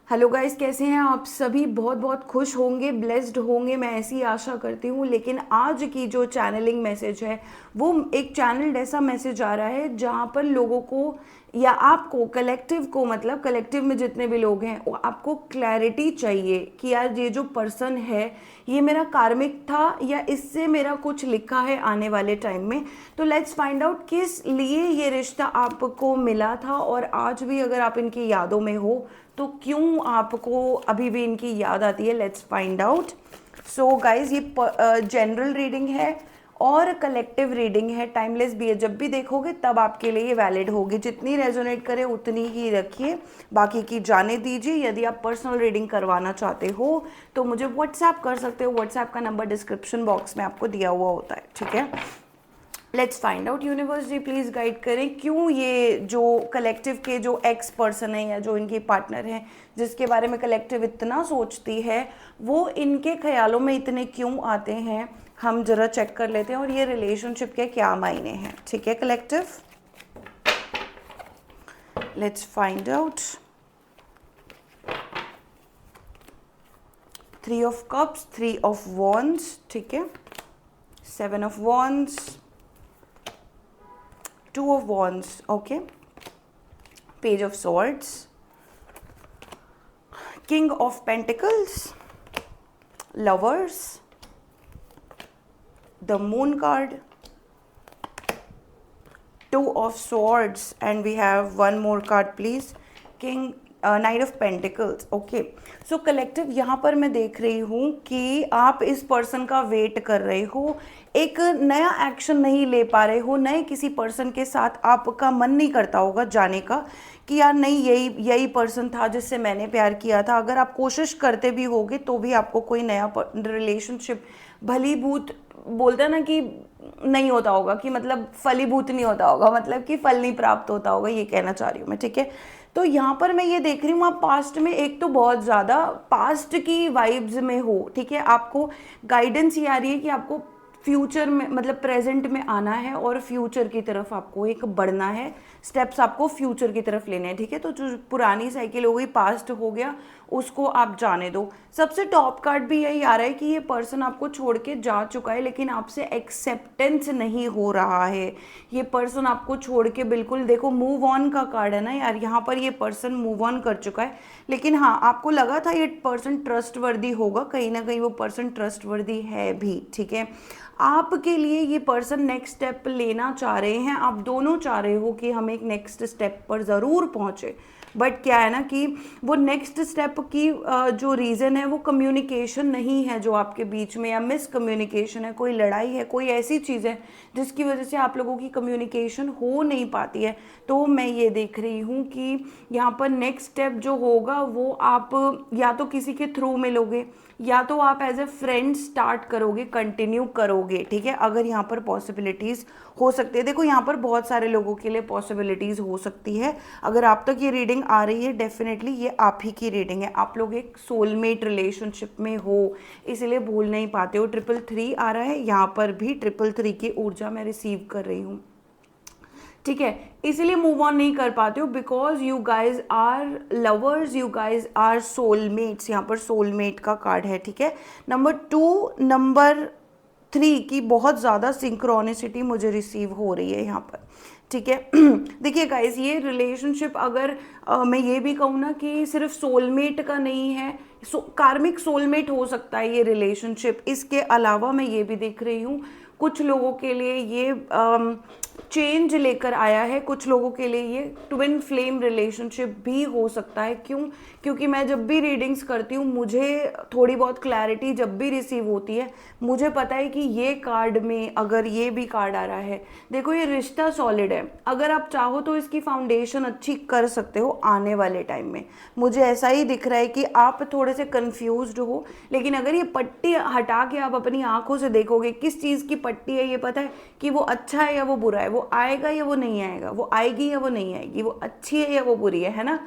Hello guys, कैसे हैं आप सभी? बहुत बहुत खुश होंगे, ब्लेस्ड होंगे, मैं ऐसी आशा करती हूँ। लेकिन आज की जो चैनलिंग मैसेज है वो एक चैनल्ड ऐसा मैसेज आ रहा है जहाँ पर लोगों को या आपको कलेक्टिव को, मतलब कलेक्टिव में जितने भी लोग हैं वो आपको क्लैरिटी चाहिए कि यार ये जो पर्सन है ये मेरा कार्मिक था या इससे मेरा कुछ लिखा है आने वाले टाइम में। तो लेट्स फाइंड आउट किस लिए ये रिश्ता आपको मिला था, और आज भी अगर आप इनकी यादों में हो तो क्यों आपको अभी भी इनकी याद आती है। Let's find out. So guys, ये जनरल रीडिंग है और कलेक्टिव रीडिंग है, टाइमलेस भी है। जब भी देखोगे तब आपके लिए ये वैलिड होगी। जितनी रेजोनेट करे उतनी ही रखिए, बाकी की जाने दीजिए। यदि आप पर्सनल रीडिंग करवाना चाहते हो तो मुझे व्हाट्सएप कर सकते हो। व्हाट्सएप का नंबर डिस्क्रिप्शन बॉक्स में आपको दिया हुआ होता है, ठीक है। Let's find out. Universe ji please guide करें, क्यों ये जो कलेक्टिव के जो एक्स पर्सन है या जो इनकी पार्टनर है जिसके बारे में कलेक्टिव इतना सोचती है, वो इनके ख्यालों में इतने क्यों आते हैं। हम जरा चेक कर लेते हैं और ये रिलेशनशिप के क्या मायने हैं, ठीक है collective. Let's find out. 3 of cups, 3 of wands, ठीक है। 7 of wands, 2 of wands, okay. Page of swords, King of pentacles, lovers, the moon card, 2 of swords, and we have one more card please, king night of pentacles, okay. So collective यहाँ पर मैं देख रही हूँ कि आप इस person का वेट कर रहे हो, एक नया एक्शन नहीं ले पा रहे हो। नए किसी पर्सन के साथ आपका मन नहीं करता होगा जाने का कि यार नहीं, यही यही पर्सन था जिससे मैंने प्यार किया था। अगर आप कोशिश करते भी होगे तो भी आपको कोई नया रिलेशनशिप भलीभूत बोलते हैं ना कि नहीं होता होगा, कि मतलब फलीभूत नहीं होता होगा, मतलब कि फल नहीं प्राप्त होता होगा, ये कहना चाह रही हूँ मैं, ठीक है। तो यहाँ पर मैं ये देख रही हूँ आप पास्ट में, एक तो बहुत ज़्यादा पास्ट की वाइब्स में हो, ठीक है। आपको गाइडेंस ये आ रही है कि आपको फ्यूचर में, मतलब प्रेजेंट में आना है और फ्यूचर की तरफ आपको एक बढ़ना है। स्टेप्स आपको फ्यूचर की तरफ लेने हैं, ठीक है। तो जो पुरानी साइकिल हो गई, पास्ट हो गया, उसको आप जाने दो। सबसे टॉप कार्ड भी यही आ रहा है कि ये पर्सन आपको छोड़ के जा चुका है लेकिन आपसे एक्सेप्टेंस नहीं हो रहा है। ये पर्सन आपको छोड़ के बिल्कुल, देखो मूव ऑन का कार्ड है ना यार, यहाँ पर ये पर्सन मूव ऑन कर चुका है। लेकिन हाँ, आपको लगा था ये पर्सन ट्रस्टवर्दी होगा, कहीं ना कहीं वो पर्सन ट्रस्टवर्दी है भी, ठीक है। आपके लिए ये पर्सन नेक्स्ट स्टेप लेना चाह रहे हैं, आप दोनों चाह रहे हो कि हम एक नेक्स्ट स्टेप पर ज़रूर पहुँचे। बट क्या है ना कि वो नेक्स्ट स्टेप की जो रीज़न है वो कम्युनिकेशन नहीं है जो आपके बीच में, या मिस कम्युनिकेशन है, कोई लड़ाई है, कोई ऐसी चीज़ है जिसकी वजह से आप लोगों की कम्युनिकेशन हो नहीं पाती है। तो मैं ये देख रही हूँ कि यहाँ पर नेक्स्ट स्टेप जो होगा वो आप या तो किसी के थ्रू मिलोगे या तो आप एज ए फ्रेंड स्टार्ट करोगे, कंटिन्यू करोगे, ठीक है। अगर यहाँ पर पॉसिबिलिटीज़ हो सकती है, देखो यहाँ पर बहुत सारे लोगों के लिए पॉसिबिलिटीज़ हो सकती है। अगर आप तक ये रीडिंग आ रही है, डेफिनेटली ये आप ही की रीडिंग है। आप लोग एक सोलमेट रिलेशनशिप में हो, इसलिए भूल नहीं पाते हो। 333 आ रहा है, यहाँ पर भी 333 की ऊर्जा मैं रिसीव कर रही हूँ, ठीक है। इसीलिए मूव ऑन नहीं कर पाते हो because you guys are lovers, you guys are soulmates. यहाँ पर सोलमेट का कार्ड है, ठीक है। नंबर 2, नंबर 3 की बहुत ज़्यादा सिंक्रोनिसिटी मुझे रिसीव हो रही है यहाँ पर, ठीक है। देखिए गाइज, ये रिलेशनशिप अगर मैं ये भी कहूँ ना कि सिर्फ सोलमेट का नहीं है, कार्मिक सोलमेट हो सकता है ये रिलेशनशिप। इसके अलावा मैं ये भी देख रही हूँ कुछ लोगों के लिए ये चेंज लेकर आया है, कुछ लोगों के लिए ये ट्विन फ्लेम रिलेशनशिप भी हो सकता है। क्यों? क्योंकि मैं जब भी रीडिंग्स करती हूँ मुझे थोड़ी बहुत क्लैरिटी जब भी रिसीव होती है, मुझे पता है कि ये कार्ड में अगर ये भी कार्ड आ रहा है, देखो ये रिश्ता सॉलिड है। अगर आप चाहो तो इसकी फाउंडेशन अच्छी कर सकते हो आने वाले टाइम में। मुझे ऐसा ही दिख रहा है कि आप थोड़े से कन्फ्यूज्ड हो, लेकिन अगर ये पट्टी हटा के आप अपनी आंखों से देखोगे किस चीज़ की पट्टी है, ये पता है कि वो अच्छा है या वो बुरा है, वो आएगा या वो नहीं आएगा, वो आएगी या वो नहीं आएगी, वो अच्छी है या वो बुरी है ना।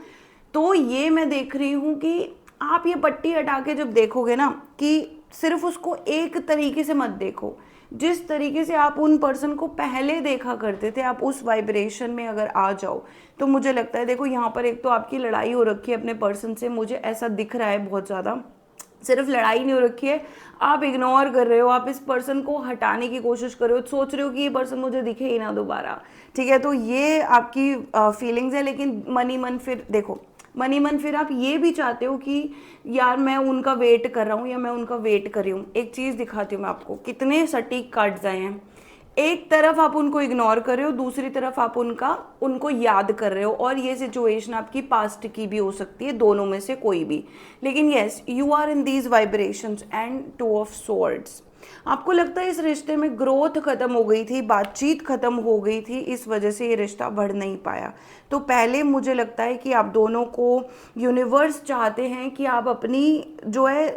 तो ये मैं देख रही हूँ कि आप ये पट्टी हटा के जब देखोगे ना, कि सिर्फ उसको एक तरीके से मत देखो, जिस तरीके से आप उन पर्सन को पहले देखा करते थे, आप उस वाइब्रेशन में अगर आ जाओ तो मुझे लगता है, देखो यहाँ पर एक तो आपकी लड़ाई हो रखी है अपने पर्सन से, मुझे ऐसा दिख रहा है बहुत ज़्यादा। सिर्फ लड़ाई नहीं हो रखी है, आप इग्नोर कर रहे हो, आप इस पर्सन को हटाने की कोशिश कर रहे हो, सोच रहे हो कि ये पर्सन मुझे दिखे ही ना दोबारा, ठीक है। तो ये आपकी फीलिंग्स है। लेकिन मनी मन फिर देखो, मनी मन फिर आप ये भी चाहते हो कि यार मैं उनका वेट कर रहा हूँ या मैं उनका वेट कर रही हूँ। एक चीज़ दिखाती हूँ मैं आपको, कितने सटीक कार्ड्स आए हैं। एक तरफ आप उनको इग्नोर कर रहे हो, दूसरी तरफ आप उनको याद कर रहे हो, और ये सिचुएशन आपकी पास्ट की भी हो सकती है, दोनों में से कोई भी। लेकिन yes, you are in these vibrations and 2 of swords. आपको लगता है इस रिश्ते में ग्रोथ खत्म हो गई थी, बातचीत खत्म हो गई थी, इस वजह से ये रिश्ता बढ़ नहीं पाया। तो पहले मुझे लगता है कि आप दोनों को यूनिवर्स चाहते हैं कि आप अपनी जो है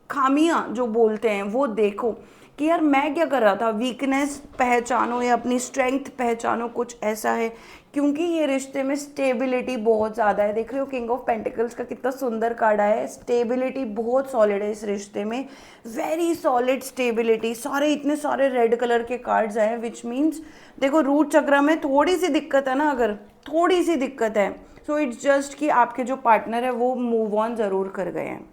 खामियां जो बोलते हैं वो देखो कि यार मैं क्या कर रहा था, वीकनेस पहचानो या अपनी स्ट्रेंथ पहचानो, कुछ ऐसा है। क्योंकि ये रिश्ते में स्टेबिलिटी बहुत ज़्यादा है। देख रहे हो किंग ऑफ पेंटिकल्स का कितना सुंदर कार्ड आया है। स्टेबिलिटी बहुत सॉलिड है इस रिश्ते में, वेरी सॉलिड स्टेबिलिटी। सारे इतने सारे रेड कलर के कार्ड्स आए हैं, विच मीन्स देखो रूट चक्र में थोड़ी सी दिक्कत है ना, अगर थोड़ी सी दिक्कत है, सो इट्स जस्ट कि आपके जो पार्टनर है वो मूव ऑन ज़रूर कर गए हैं,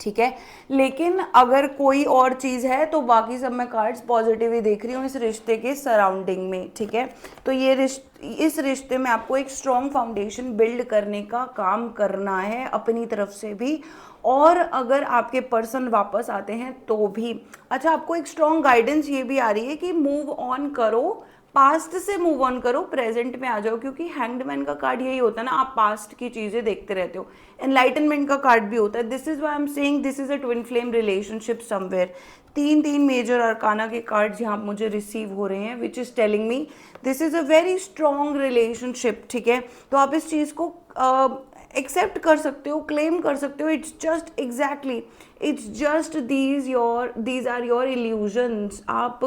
ठीक है। लेकिन अगर कोई और चीज़ है तो बाकी सब मैं कार्ड्स पॉजिटिव ही देख रही हूँ इस रिश्ते के सराउंडिंग में, ठीक है। तो ये इस रिश्ते में आपको एक स्ट्रॉन्ग फाउंडेशन बिल्ड करने का काम करना है अपनी तरफ से भी, और अगर आपके पर्सन वापस आते हैं तो भी। अच्छा, आपको एक स्ट्रॉन्ग गाइडेंस ये भी आ रही है कि मूव ऑन करो, पास्ट से मूव ऑन करो, प्रेजेंट में आ जाओ, क्योंकि हैंग्डमैन का कार्ड यही होता है ना, आप पास्ट की चीज़ें देखते रहते हो। एनलाइटनमेंट का कार्ड भी होता है। This is why I am saying this is a twin flame relationship somewhere. 3 major arcana के कार्ड्स यहाँ मुझे रिसीव हो रहे हैं, which is telling me this is a very strong relationship, ठीक है। तो आप इस चीज़ को एक्सेप्ट कर सकते हो, क्लेम कर सकते हो। It's just exactly, it's just these are your illusions. आप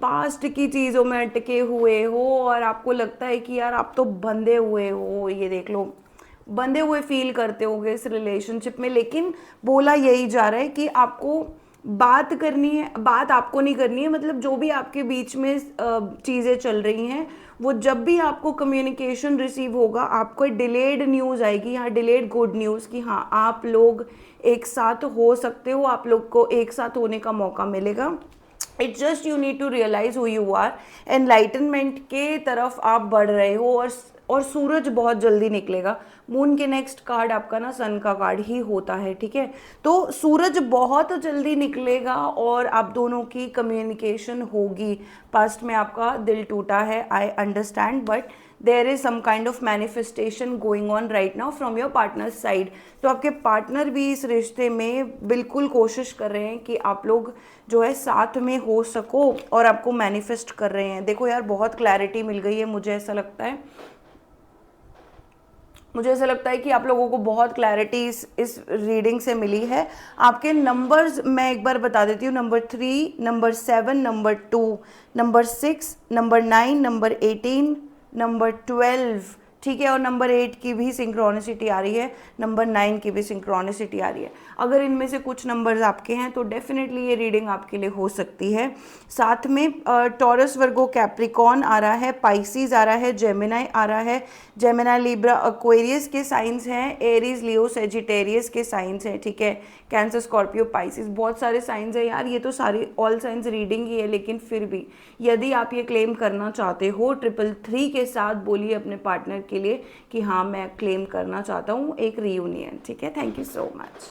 पास्ट की चीज़ों में अटके हुए हो और आपको लगता है कि यार आप तो बंधे हुए हो, ये देख लो, बंधे हुए फील करते होगे इस रिलेशनशिप में। लेकिन बोला यही जा रहा है कि आपको बात करनी है, बात आपको नहीं करनी है, मतलब जो भी आपके बीच में चीज़ें चल रही हैं, वो जब भी आपको कम्युनिकेशन रिसीव होगा, आपको डिलेड न्यूज़ आएगी, यहाँ डिलेड गुड न्यूज़ कि हाँ आप लोग एक साथ हो सकते हो, आप लोग को एक साथ होने का मौका मिलेगा। It's just you need to realise who you are. Enlightenment के तरफ आप बढ़ रहे हो, और सूरज बहुत जल्दी निकलेगा। मून के नेक्स्ट कार्ड आपका ना सन का कार्ड ही होता है, ठीक है। तो सूरज बहुत जल्दी निकलेगा और आप दोनों की कम्युनिकेशन होगी। पास्ट में आपका दिल टूटा है, I understand, but there is some kind of manifestation going on right now from your partner side. तो आपके पार्टनर भी इस रिश्ते में बिल्कुल कोशिश कर रहे हैं कि आप लोग जो है साथ में हो सको, और आपको मैनिफेस्ट कर रहे हैं। देखो यार, बहुत क्लैरिटी मिल गई है, मुझे ऐसा लगता है कि आप लोगों को बहुत क्लैरिटी इस रीडिंग से मिली है। आपके नंबर्स मैं एक बार बता देती हूँ, number 3, number 7, number 2, number 6, number 9, number 18, number 12, ठीक है। और नंबर 8 की भी सिंक्रोनिसिटी आ रही है, नंबर 9 की भी सिंक्रोनिसिटी आ रही है। अगर इनमें से कुछ नंबर्स आपके हैं तो डेफिनेटली ये रीडिंग आपके लिए हो सकती है। साथ में टॉरस, वर्गो, कैप्रिकॉन आ रहा है, पाइसीज आ रहा है, जेमिनाई आ रहा है। जेमिनाई, लिब्रा, एक्वेरियस के साइंस हैं, एरीज, लियो, सेजिटेरियस के साइंस हैं, ठीक है। कैंसर, स्कॉर्पियो, पाइसिस, बहुत सारे साइंस हैं यार। ये तो सारी ऑल साइंस रीडिंग ही है, लेकिन फिर भी यदि आप ये क्लेम करना चाहते हो 333 के साथ, बोलिए अपने पार्टनर के लिए कि हाँ मैं क्लेम करना चाहता हूँ एक रीयूनियन, ठीक है। Thank you so much.